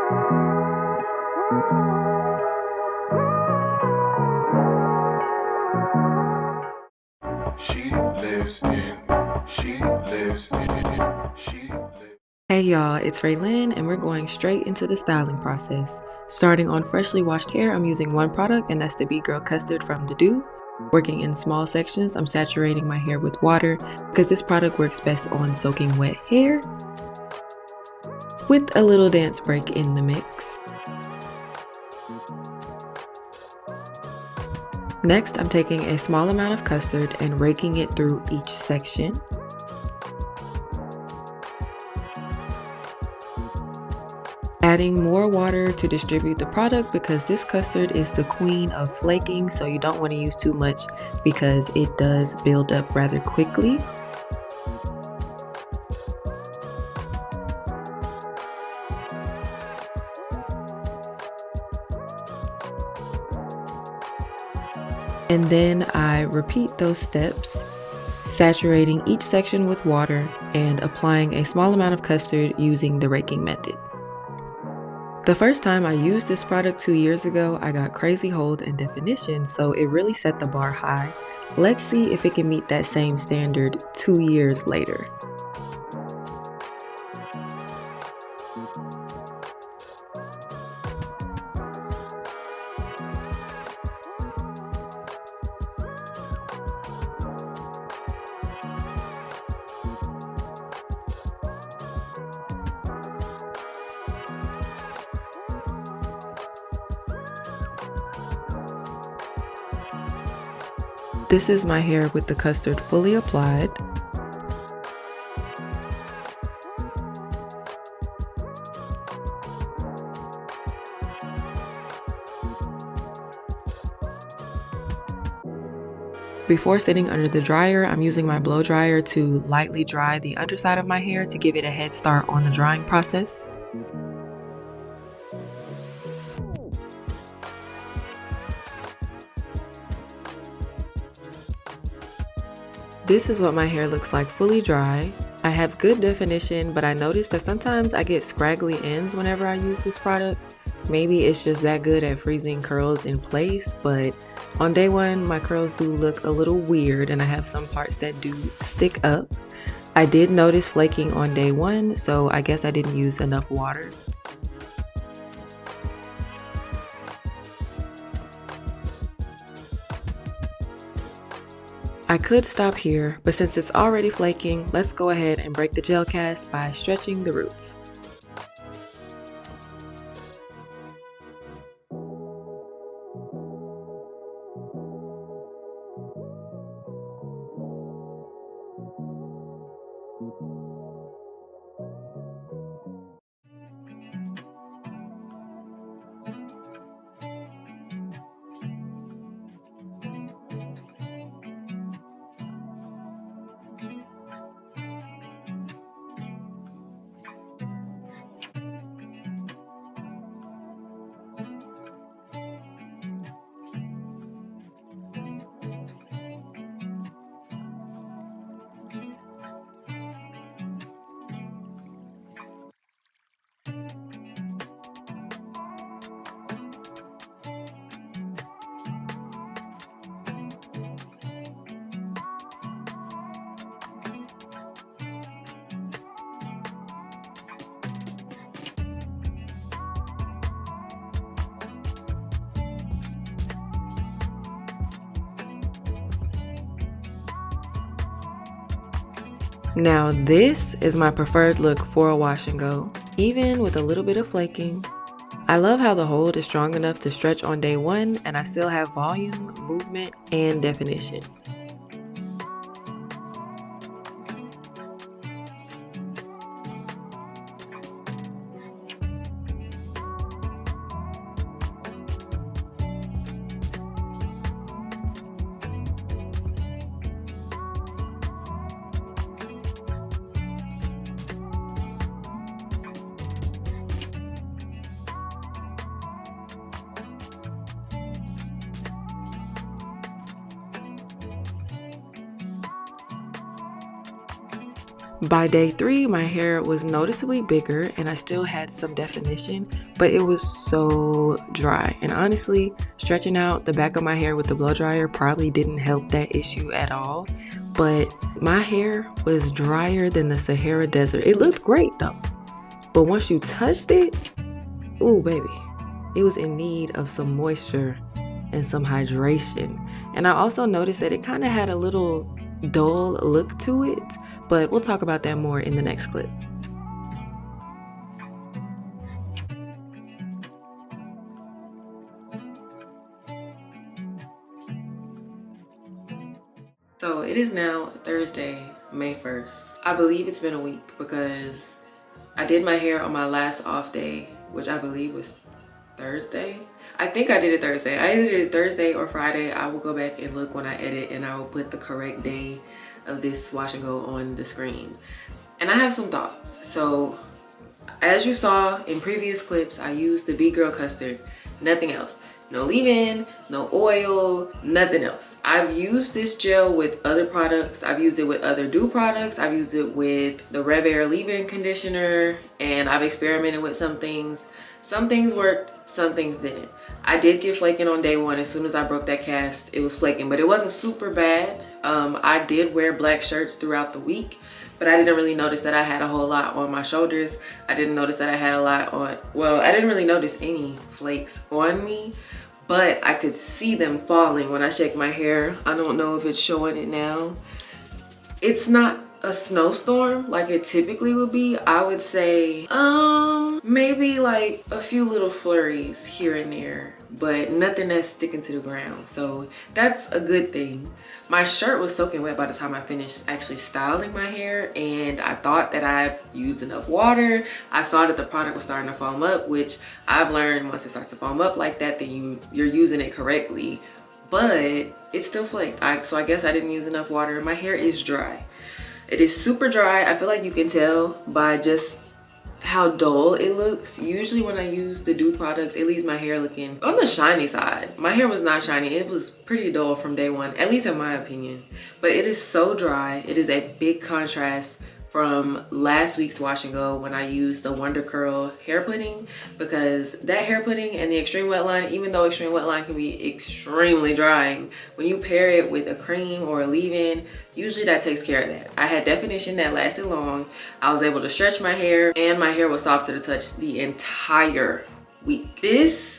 Hey y'all, it's Raylyn and we're going straight into the styling process. Starting on freshly washed hair, I'm using one product and that's the Bee Girl Custard from The Dew. Working in small sections, I'm saturating my hair with water because this product works best on soaking wet hair with a little dance break in the mix. Next, I'm taking a small amount of custard and raking it through each section. Adding more water to distribute the product because this custard is the queen of flaking, so you don't want to use too much because it does build up rather quickly. And then I repeat those steps, saturating each section with water and applying a small amount of custard using the raking method. The first time I used this product 2 years ago, I got crazy hold and definition, so it really set the bar high. Let's see if it can meet that same standard 2 years later. This is my hair with the custard fully applied. Before sitting under the dryer, I'm using my blow dryer to lightly dry the underside of my hair to give it a head start on the drying process. This is what my hair looks like fully dry. I have good definition, but I noticed that sometimes I get scraggly ends whenever I use this product. Maybe it's just that good at freezing curls in place, but on day one, my curls do look a little weird and I have some parts that do stick up. I did notice flaking on day one, so I guess I didn't use enough water. I could stop here, but since it's already flaking, let's go ahead and break the gel cast by stretching the roots. Now this is my preferred look for a wash and go, even with a little bit of flaking. I love how the hold is strong enough to stretch on day one and I still have volume, movement, and definition. By day 3, my hair was noticeably bigger and I still had some definition, but it was so dry. And honestly, stretching out the back of my hair with the blow dryer probably didn't help that issue at all. But my hair was drier than the Sahara Desert. It looked great though. But once you touched it, ooh baby, it was in need of some moisture and some hydration. And I also noticed that it kind of had a little dull look to it, but we'll talk about that more in the next clip. So it is now Thursday, May 1st. I believe it's been a week because I did my hair on my last off day, which I believe was Thursday. I think I did it Thursday. I either did it Thursday or Friday. I will go back and look when I edit and I will put the correct day of this wash and go on the screen. And I have some thoughts. So as you saw in previous clips, I used the Bee Girl Custard, nothing else. No leave-in, no oil, nothing else. I've used this gel with other products. I've used it with other Dew products. I've used it with the Rev Air leave-in conditioner, and I've experimented with some things. Some things worked, some things didn't. I did get flaking on day 1. As soon as I broke that cast, it was flaking, but it wasn't super bad. I did wear black shirts throughout the week, but I didn't really notice that I had a whole lot on my shoulders. I didn't notice that I had a lot on, well, I didn't really notice any flakes on me, but I could see them falling when I shake my hair. I don't know if it's showing it now. It's not a snowstorm like it typically would be. I would say maybe like a few little flurries here and there, but nothing that's sticking to the ground, so that's a good thing. My shirt was soaking wet by the time I finished actually styling my hair, and I thought that I used enough water. I saw that the product was starting to foam up, which I've learned once it starts to foam up like that, then you're using it correctly, but it still flaked. So I guess I didn't use enough water. My hair is dry. It is super dry. I feel like you can tell by just how dull it looks. Usually when I use the Dew products, it leaves my hair looking on the shiny side. My hair was not shiny. It was pretty dull from day 1, at least in my opinion. But it is so dry. It is a big contrast from last week's wash and go when I used the Wonder Curl hair pudding, because that hair pudding and the Extreme Wet Line, even though Extreme Wet Line can be extremely drying, when you pair it with a cream or a leave-in, usually that takes care of that. I had definition that lasted long. I was able to stretch my hair, and my hair was soft to the touch the entire week.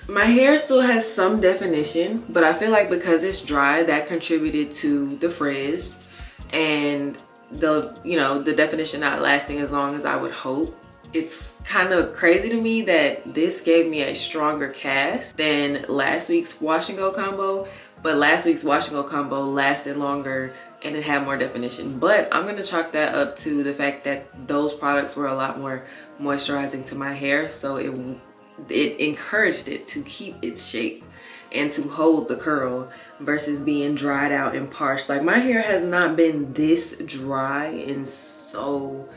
My hair still has some definition, but I feel like because it's dry, that contributed to the frizz and the definition not lasting as long as I would hope. It's kind of crazy to me that this gave me a stronger cast than last week's wash and go combo, but last week's wash and go combo lasted longer and it had more definition. But I'm gonna chalk that up to the fact that those products were a lot more moisturizing to my hair, so it encouraged it to keep its shape and to hold the curl versus being dried out and parched. Like, my hair has not been this dry in so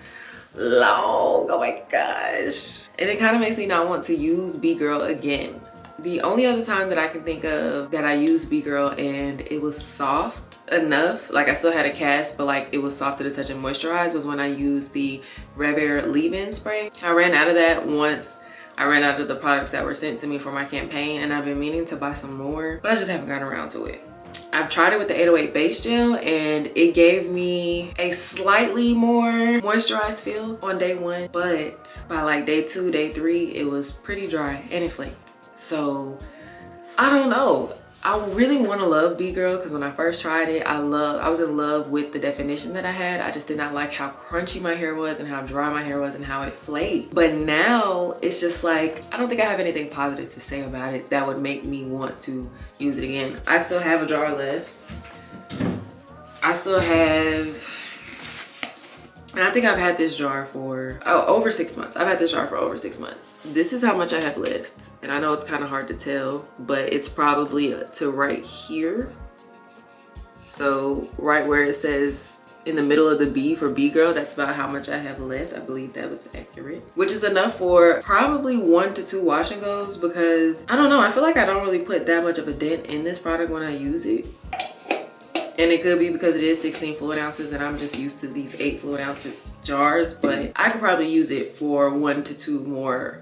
long. Oh my gosh. And it kind of makes me not want to use Bee Girl again. The only other time that I can think of that I used Bee Girl and it was soft enough, like I still had a cast, but like it was soft to the touch and moisturized, was when I used the Rev Air leave-in spray. I ran out of that once. I ran out of the products that were sent to me for my campaign, and I've been meaning to buy some more, but I just haven't gotten around to it. I've tried it with the 808 base gel and it gave me a slightly more moisturized feel on day 1, but by like day 2, day 3, it was pretty dry and it flaked. So I don't know. I really want to love Bee Girl because when I first tried it, I was in love with the definition that I had. I just did not like how crunchy my hair was and how dry my hair was and how it flaked. But now it's just like, I don't think I have anything positive to say about it that would make me want to use it again. I still have a jar left. I still have, and I think I've had this jar for over 6 months. I've had this jar for over 6 months. This is how much I have left. And I know it's kind of hard to tell, but it's probably to right here. So right where it says in the middle of the B for Bee Girl, that's about how much I have left. I believe that was accurate, which is enough for probably 1 to 2 wash and goes, because I don't know, I feel like I don't really put that much of a dent in this product when I use it. And it could be because it is 16 fluid ounces and I'm just used to these 8 fluid ounce jars, but I could probably use it for 1 to 2 more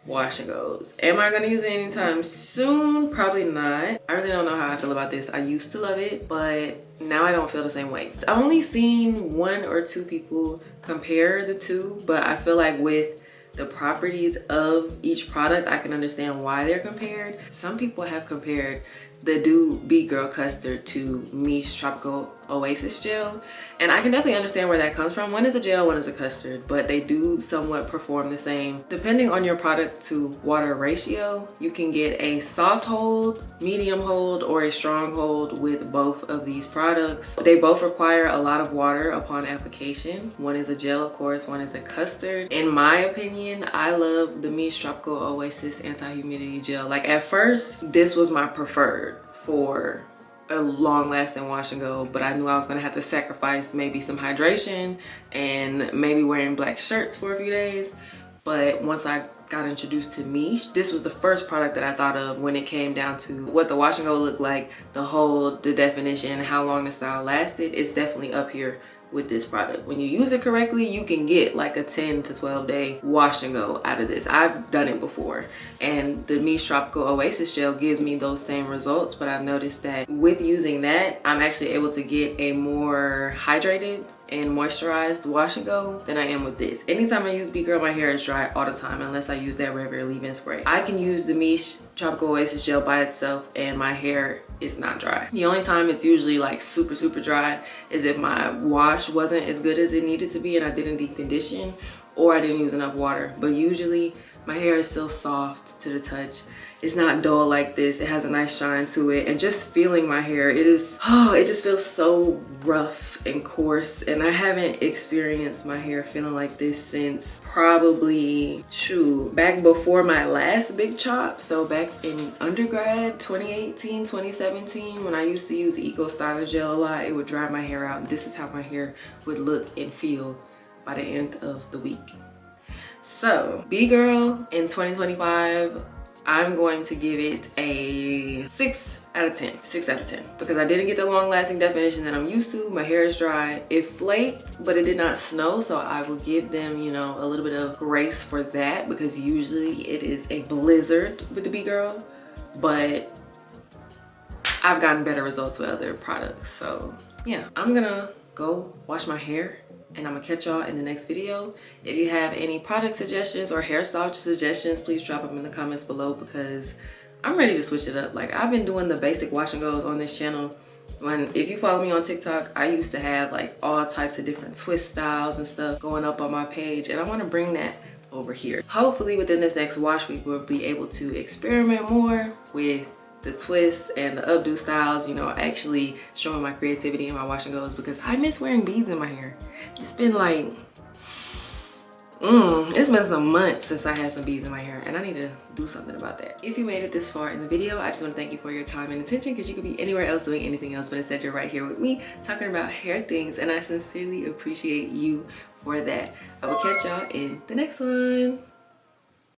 wash and goes. Am I gonna use it anytime soon? Probably not. I really don't know how I feel about this. I used to love it, but now I don't feel the same way. I've only seen 1 or 2 people compare the two, but I feel like with the properties of each product, I can understand why they're compared. Some people have compared the Bee Girl Custard to Miche Tropical Oasis Gel, and I can definitely understand where that comes from. One is a gel, one is a custard, but they do somewhat perform the same. Depending on your product to water ratio, you can get a soft hold, medium hold, or a strong hold with both of these products. They both require a lot of water upon application. One is a gel, of course, one is a custard. In my opinion, I love the Miche Tropical Oasis Anti-Humidity Gel. Like at first, this was my preferred for a long-lasting wash and go, but I knew I was gonna have to sacrifice maybe some hydration and maybe wearing black shirts for a few days. But once I got introduced to Miche, this was the first product that I thought of when it came down to what the wash and go looked like, the hold, the definition, how long the style lasted. It's definitely up here with this product. When you use it correctly, you can get like a 10 to 12 day wash and go out of this. I've done it before, and the Miche Tropical Oasis Gel gives me those same results, but I've noticed that with using that, I'm actually able to get a more hydrated and moisturized wash and go than I am with this. Anytime I use Bee Girl, my hair is dry all the time unless I use that regular leave-in spray. I can use the Miche Tropical Oasis Gel by itself and my hair is not dry. The only time it's usually like super dry is if my wash wasn't as good as it needed to be and I didn't deep condition, or I didn't use enough water. But usually my hair is still soft to the touch. It's not dull like this. It has a nice shine to it. And just feeling my hair, it just feels so rough and coarse. And I haven't experienced my hair feeling like this since probably, back before my last big chop. So back in undergrad, 2018, 2017, when I used to use Eco Styler Gel a lot, it would dry my hair out. This is how my hair would look and feel by the end of the week. So Bee Girl in 2025, I'm going to give it a 6 out of 10. 6 out of 10. Because I didn't get the long lasting definition that I'm used to. My hair is dry. It flaked, but it did not snow. So I will give them, you know, a little bit of grace for that, because usually it is a blizzard with the Bee Girl. But I've gotten better results with other products. So yeah, I'm gonna go wash my hair, and I'm gonna catch y'all in the next video. If you have any product suggestions or hairstyle suggestions, please drop them in the comments below, because I'm ready to switch it up. Like, I've been doing the basic wash and goes on this channel. If you follow me on TikTok, I used to have like all types of different twist styles and stuff going up on my page, and I want to bring that over here. Hopefully within this next wash week, we'll be able to experiment more with the twists and the updo styles, you know, actually showing my creativity in my wash and goes, because I miss wearing beads in my hair. It's been like, it's been some months since I had some beads in my hair, and I need to do something about that. If you made it this far in the video, I just want to thank you for your time and attention, because you could be anywhere else doing anything else, but instead you're right here with me talking about hair things, and I sincerely appreciate you for that. I will catch y'all in the next one.